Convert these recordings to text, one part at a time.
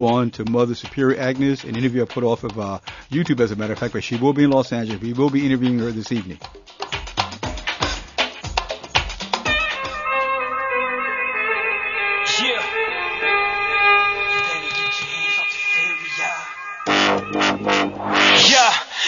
on to Mother Superior Agnes, an interview I put off of YouTube, as a matter of fact, but she will be in Los Angeles. We will be interviewing her this evening.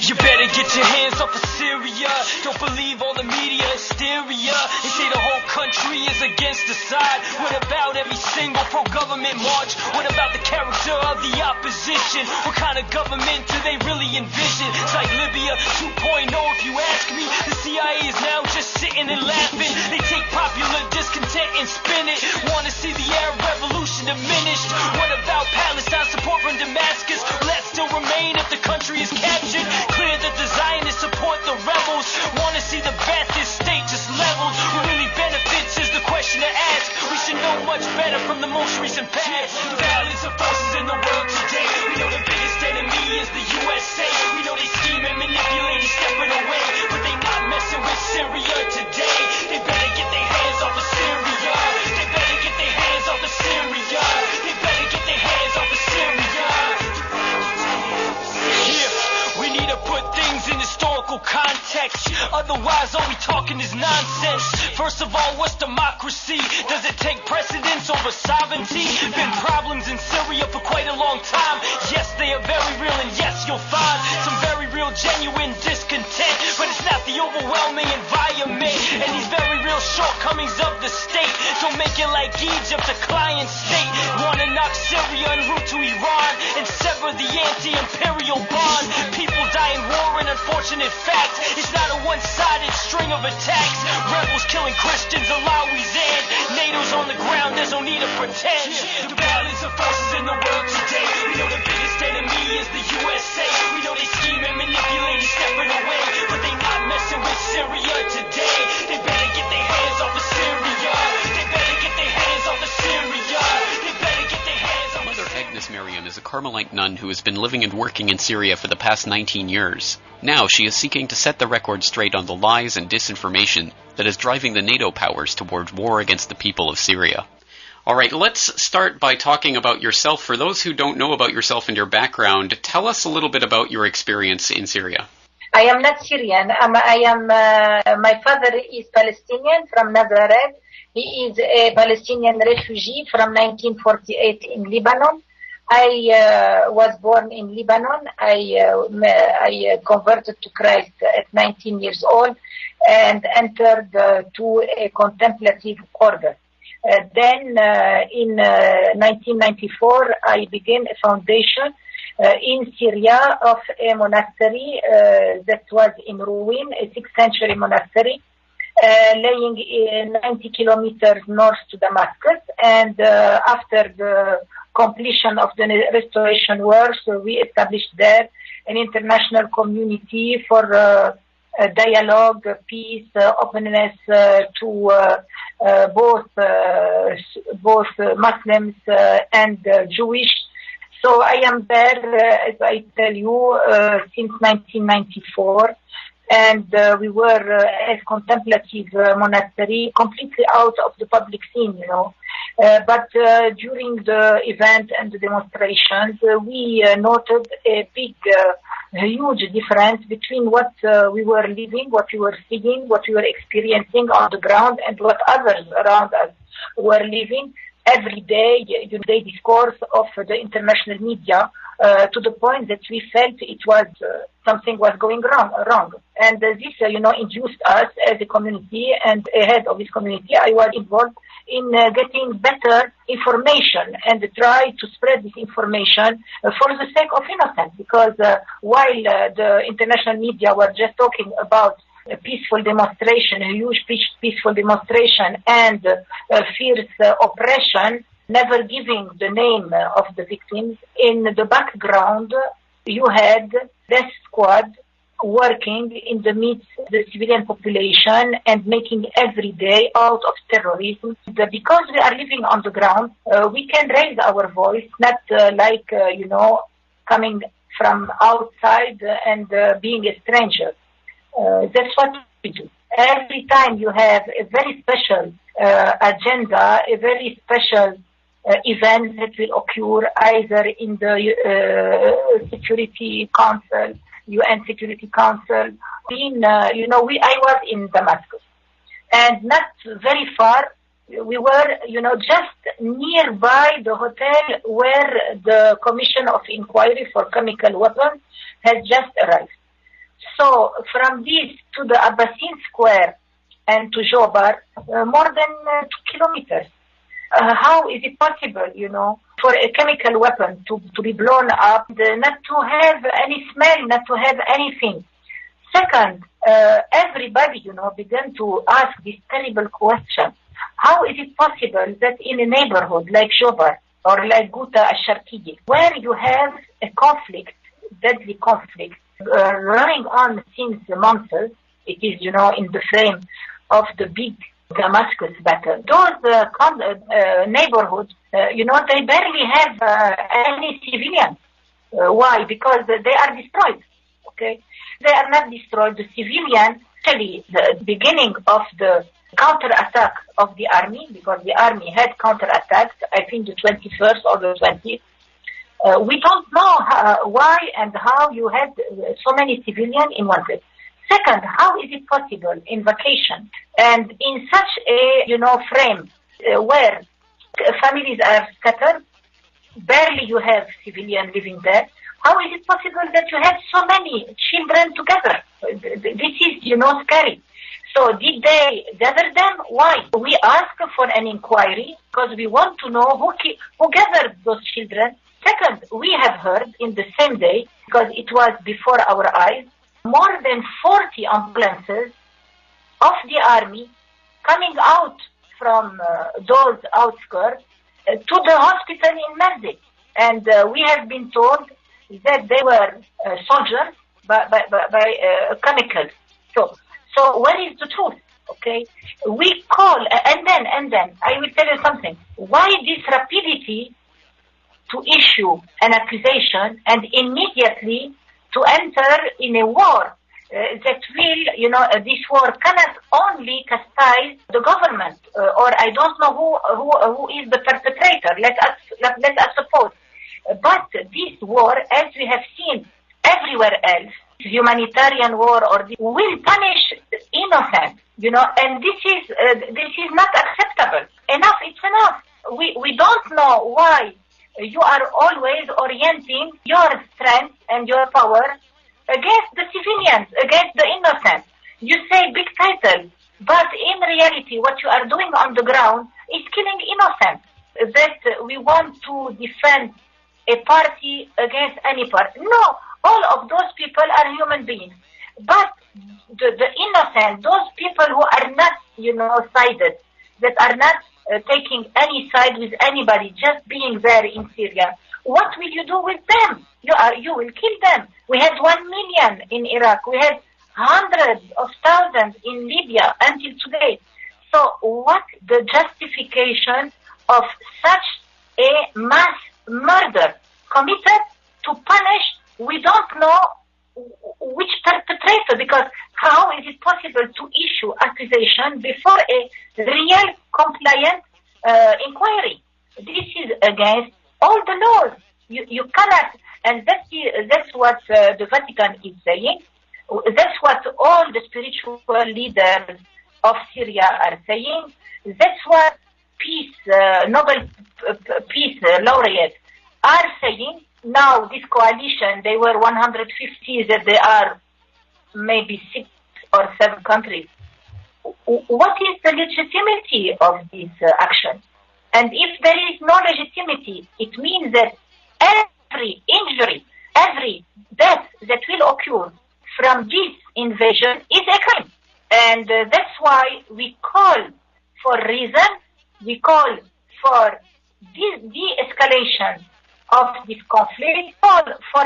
You better get your hands off of Syria. Don't believe all the media hysteria. They say the whole country is against the side. What about every single pro-government march? What about the character of the opposition? What kind of government do they really envision? It's like Libya 2.0 if you ask me. The CIA is now just sitting and laughing. They take popular discontent and spin it. Wanna see the Arab revolution diminished? What about Palestine support from Damascus? Will that still remain if the country is captured? Clear that the Zionists support the rebels. Wanna see the Baptist state just leveled? Who really benefits is the question to ask. We should know much better from the most recent past. The balance of forces in the world today. We know the biggest enemy is the USA. We know they scheme and manipulate and stepping away, but they not messing with Syria today. They better get their hands off of Syria. They better get their hands off of Syria. They better get their hands off of Syria. We need to put things in historical context. Otherwise, all we talking is nonsense. First of all, what's democracy? Does it take precedence over sovereignty? Been problems in Syria for quite a long time. Yes, they are very real, and yes, you'll find some very real, genuine discontent. But it's not the overwhelming environment and these very real shortcomings of the state. Don't make it like Egypt, a client state. Wanna knock Syria en route to Iran and sever the anti-imperial bond. People die in war, an unfortunate fact. It's not a one-sided string of attacks. Rebels killing Christians, Alawis, and NATO's on the ground, there's no need to pretend. The balance of forces in the world today. We know the biggest enemy is the USA. We know they scheme and manipulate and stepping away, but they not messing with Syria today. They better get their hands off of Syria. They better get their hands off of Syria. They better get their hands off of Mother Agnes Mariam is a Carmelite nun who has been living and working in Syria for the past 19 years. Now she is seeking to set the record straight on the lies and disinformation that is driving the NATO powers towards war against the people of Syria. All right, let's start by talking about yourself. For those who don't know about yourself and your background, tell us a little bit about your experience in Syria. I am not Syrian. My father is Palestinian from Nazareth. He is a Palestinian refugee from 1948 in Lebanon. I was born in Lebanon. I converted to Christ at 19 years old and entered to a contemplative order. Then in 1994, I began a foundation in Syria of a monastery that was in ruin, a 6th century monastery, laying 90 kilometers north to Damascus. And after the completion of the restoration works, we established there an international community for dialogue, peace, openness to both Muslims and Jewish. So I am there, as I tell you, since 1994. And we were as contemplative monastery, completely out of the public scene, you know. But during the event and the demonstrations, we noted a huge difference between what we were living, what we were seeing, what we were experiencing on the ground, and what others around us were living every day, the discourse of the international media, to the point that we felt it was something was going wrong. And this, induced us as a community, and ahead of this community, I was involved in getting better information and try to spread this information for the sake of innocence. Because while the international media were just talking about a peaceful demonstration, a huge peaceful demonstration, and fierce oppression, never giving the name of the victims, in the background, you had death squad working in the midst of the civilian population and making every day out of terrorism. Because we are living on the ground, we can raise our voice, not coming from outside and being a stranger. That's what we do. Every time you have a very special agenda, a very special events that will occur either in the Security Council, UN Security Council. I was in Damascus, and not very far. We were, just nearby the hotel where the Commission of Inquiry for Chemical Weapons has just arrived. So from this to the Abbasin Square and to Jobar, more than 2 kilometers. How is it possible, for a chemical weapon to be blown up, not to have any smell, not to have anything? Second, everybody, began to ask this terrible question. How is it possible that in a neighborhood like Jobar or like Ghouta al-Sharqiyya, where you have a conflict, deadly conflict, running on since months, it is, in the frame of the big Damascus battle. Those neighborhoods, they barely have any civilians. Why? Because they are destroyed. Okay, they are not destroyed. The civilians, actually, the beginning of the counter-attack of the army, because the army had counter-attacked, I think the 21st or the 20th. We don't know why and how you had so many civilians in one place. Second, how is it possible in vacation and in such a, frame where families are scattered, barely you have civilians living there, how is it possible that you have so many children together? This is, scary. So did they gather them? Why? We ask for an inquiry because we want to know who gathered those children. Second, we have heard in the same day, because it was before our eyes, more than 40 ambulances of the army coming out from those outskirts to the hospital in Merzi. And we have been told that they were soldiers by chemicals. So what is the truth? Okay, we call, and then I will tell you something. Why this rapidity to issue an accusation and immediately to enter in a war that will, this war cannot only chastise the government, or I don't know who is the perpetrator. Let us suppose, but this war, as we have seen everywhere else, humanitarian war will punish innocent, and this is not acceptable. Enough, it's enough. We don't know why you are always orienting your strength and your power against the civilians, against the innocent. You say big titles, but in reality, what you are doing on the ground is killing innocents. That we want to defend a party against any party. No, all of those people are human beings. But the innocent, those people who are not, sided, that are not taking any side with anybody, just being there in Syria, what will you do with them? You will kill them. We had 1 million in Iraq. We had hundreds of thousands in Libya until today. So what the justification of such a mass murder committed to punish, we don't know which perpetrator, because how is it possible to issue accusation before a real compliant inquiry? This is against all the laws. You cannot, and that's what the Vatican is saying. That's what all the spiritual leaders of Syria are saying. That's what Nobel Peace laureates are saying. Now this coalition, they were 150, that they are maybe 6 or 7 countries. What is the legitimacy of this action? And if there is no legitimacy, it means that every injury, every death that will occur from this invasion is a crime. And that's why we call for reason, we call for de-escalation of this conflict, call for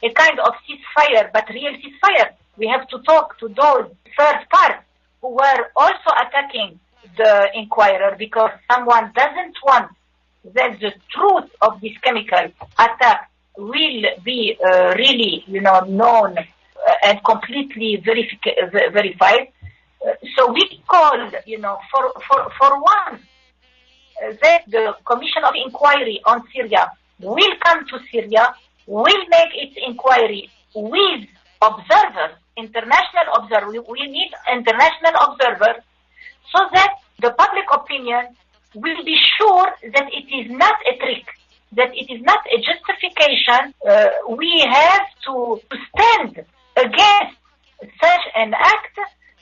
a kind of ceasefire, but real ceasefire. We have to talk to those third parties who were also attacking the inquirer, because someone doesn't want that the truth of this chemical attack will be really, known and completely verified. So we call, for once, that the Commission of Inquiry on Syria will come to Syria, will make its inquiry with observers, international observers. We need international observers so that the public opinion will be sure that it is not a trick, that it is not a justification. We have to stand against such an act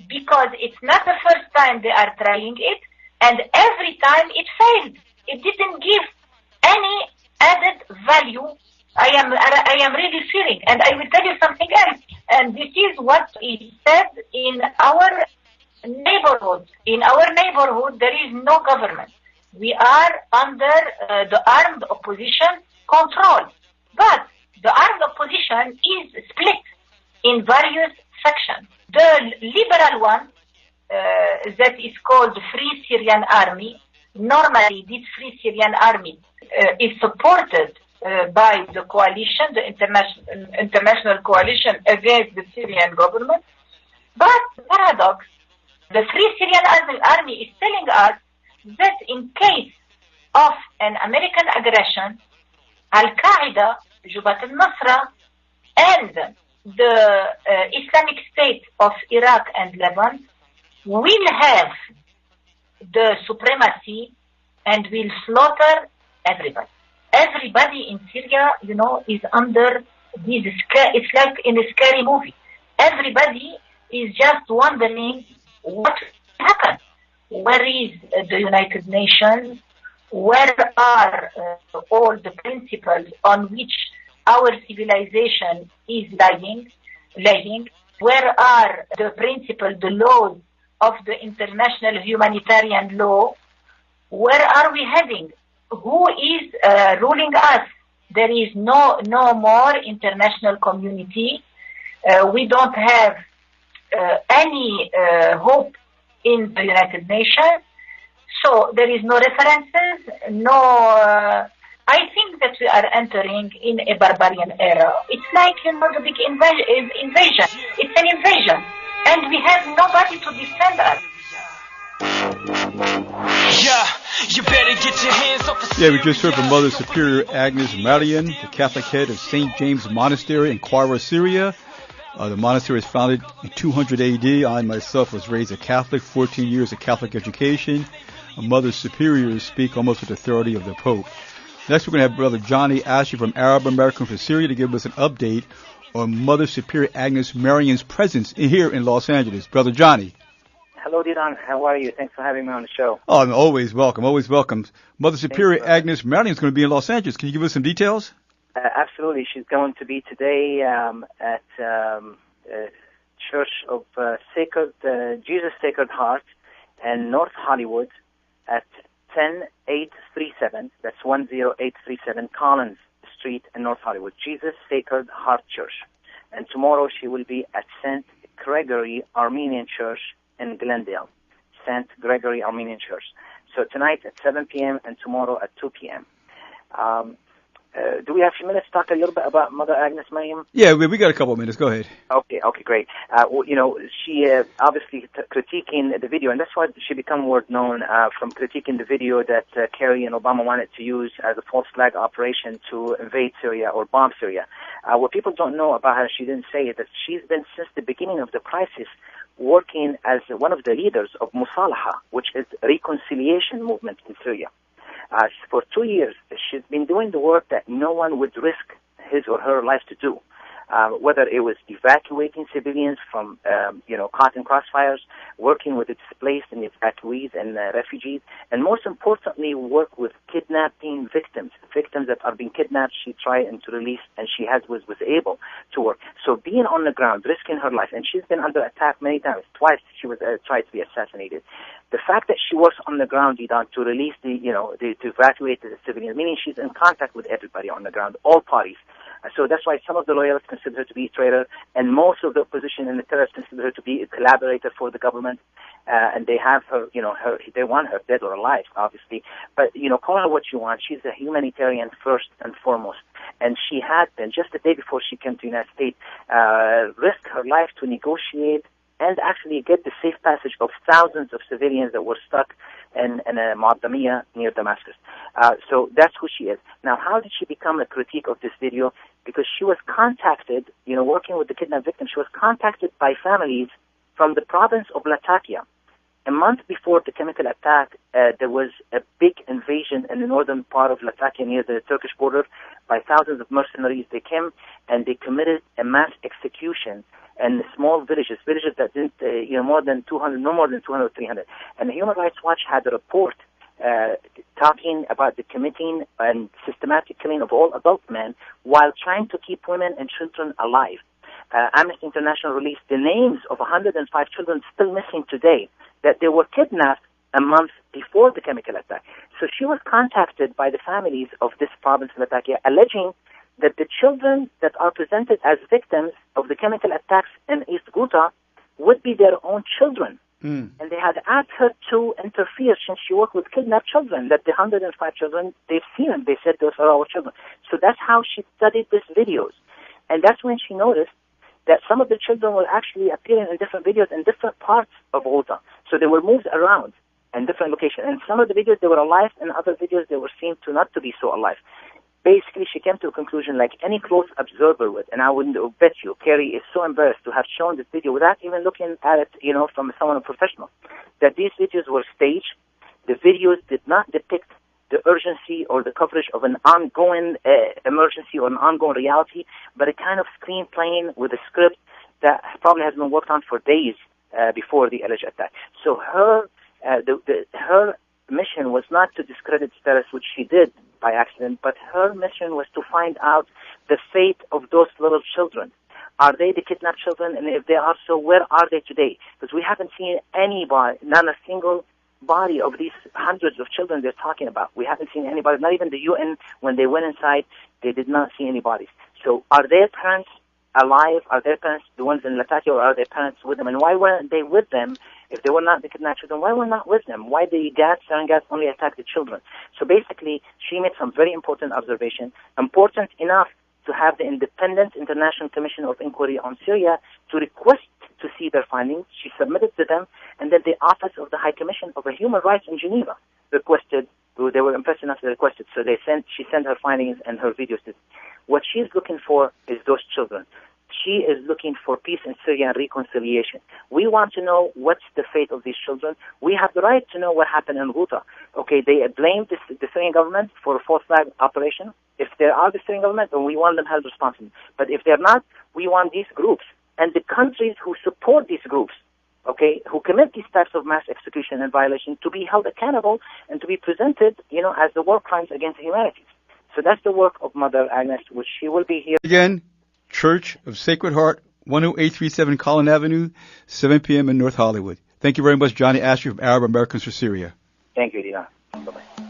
because it's not the first time they are trying it, and every time it failed. It didn't give any added value. I am really feeling, and I will tell you something else, and this is what is said in our neighborhood. In our neighborhood, there is no government. We are under the armed opposition control. But the armed opposition is split in various sections. The liberal one, that is called Free Syrian Army, normally this Free Syrian Army is supported by the coalition, the international coalition against the Syrian government. But paradox, the Free Syrian Army is telling us that in case of an American aggression, Al-Qaeda, Jabhat al-Nusra, and the Islamic State of Iraq and Lebanon will have the supremacy and will slaughter everybody. Everybody in Syria, is under this. It's like in a scary movie. Everybody is just wondering what happened. Where is the United Nations? Where are all the principles on which our civilization is laying? Where are the principles, the laws of the international humanitarian law? Where are we heading? Who is ruling us? There is no more international community. We don't have any hope in the United Nations. So there is no references, I think that we are entering in a barbarian era. It's like, the big invasion. It's an invasion. And we have nobody to defend us. You better get your hands off the Yeah, we just heard from Mother Superior Agnes Mariam, the Catholic head of St. James Monastery in Ghouta, Syria. The monastery was founded in 200 AD. I myself was raised a Catholic, 14 years of Catholic education. Mother Superiors speak almost with authority of the Pope. Next, we're going to have Brother Johnny Achi from Arab American for Syria to give us an update on Mother Superior Agnes Mariam's presence here in Los Angeles. Brother Johnny. Hello, Dedon. How are you? Thanks for having me on the show. Oh, I'm always welcome. Always welcome. Mother Superior Agnes Mariam is going to be in Los Angeles. Can you give us some details? Absolutely. She's going to be today at Church of Jesus Sacred Heart in North Hollywood at 10837. That's 10837 Collins Street in North Hollywood. Jesus Sacred Heart Church. And tomorrow she will be at St. Gregory Armenian Church in Glendale. St. Gregory Armenian Church. So tonight at 7 p.m. and tomorrow at 2 p.m. Do we have a few minutes to talk a little bit about Mother Agnes Mariam? Yeah, we got a couple of minutes. Go ahead. Okay, great. She obviously critiquing the video, and that's why she became word known from critiquing the video that Kerry and Obama wanted to use as a false flag operation to invade Syria or bomb Syria. What people don't know about her, she didn't say it, that she's been since the beginning of the crisis working as one of the leaders of Mussalaha, which is a reconciliation movement in Syria. For 2 years, she's been doing the work that no one would risk his or her life to do, whether it was evacuating civilians from, caught in crossfires, working with the displaced and evacuees and refugees, and most importantly, work with kidnapping victims that are being kidnapped. She tried to release, and she was able to work. So being on the ground, risking her life, and she's been under attack many times. Twice she was tried to be assassinated. The fact that she works on the ground, to release to evacuate the civilians, meaning she's in contact with everybody on the ground, all parties. So that's why some of the loyalists consider her to be a traitor, and most of the opposition and the terrorists consider her to be a collaborator for the government. And they have her, they want her dead or alive, obviously. But, call her what you want. She's a humanitarian first and foremost. And she had been, just the day before she came to the United States, risked her life to negotiate and actually get the safe passage of thousands of civilians that were stuck in a Mu'addamiyya near Damascus. So that's who she is. Now, how did she become a critique of this video? Because she was contacted, working with the kidnapped victims, she was contacted by families from the province of Latakia. A month before the chemical attack, there was a big invasion in the northern part of Latakia near the Turkish border by thousands of mercenaries. They came and they committed a mass execution in small villages that didn't, no more than 200 or 300. And the Human Rights Watch had a report talking about the committing and systematic killing of all adult men while trying to keep women and children alive. Amnesty International released the names of 105 children still missing today, that they were kidnapped a month before the chemical attack. So she was contacted by the families of this province of Latakia, alleging that the children that are presented as victims of the chemical attacks in East Ghouta would be their own children. And they had asked her to interfere since she worked with kidnapped children, that the 105 children, they've seen them. They said those are our children. So that's how she studied these videos. And that's when she noticed that some of the children were actually appearing in different videos in different parts of Ghouta. So they were moved around in different locations. And some of the videos, they were alive, and other videos, they were seen to not to be so alive. Basically, she came to a conclusion like any close observer would, and I wouldn't bet you, Kerry is so embarrassed to have shown this video without even looking at it, from someone professional, that these videos were staged. The videos did not depict the urgency or the coverage of an ongoing emergency or an ongoing reality, but a kind of screenplay with a script that probably has been worked on for days before the alleged attack. So her mission was not to discredit status, which she did by accident, but her mission was to find out the fate of those little children. Are they the kidnapped children? And if they are so, where are they today? Because we haven't seen anybody, not a single body of these hundreds of children they're talking about. We haven't seen anybody, not even the UN, when they went inside, they did not see any bodies. So are their parents alive? Are their parents the ones in Latakia, or are their parents with them? And why weren't they with them if they were not the kidnapped children? Why were not with them? Why the sarin gas only attacked the children? So basically, she made some very important observations, important enough to have the Independent International Commission of Inquiry on Syria to request to see their findings. She submitted to them, and then the Office of the High Commission of Human Rights in Geneva requested. They were impressed enough to request it, so she sent her findings and her videos. What she's looking for is those children. She is looking for peace in Syria and reconciliation. We want to know what's the fate of these children. We have the right to know what happened in Ghouta. Okay, they blamed the Syrian government for a false flag operation. If they are the Syrian government, then we want them held responsible. But if they're not, we want these groups and the countries who support these groups, okay, who commit these types of mass execution and violation, to be held accountable and to be presented, as the war crimes against humanity. So that's the work of Mother Agnes, which she will be here. Again, Church of Sacred Heart, 10837 Collin Avenue, 7 p.m. in North Hollywood. Thank you very much, Johnny Achi from Arab Americans for Syria. Thank you, Dina. Bye-bye.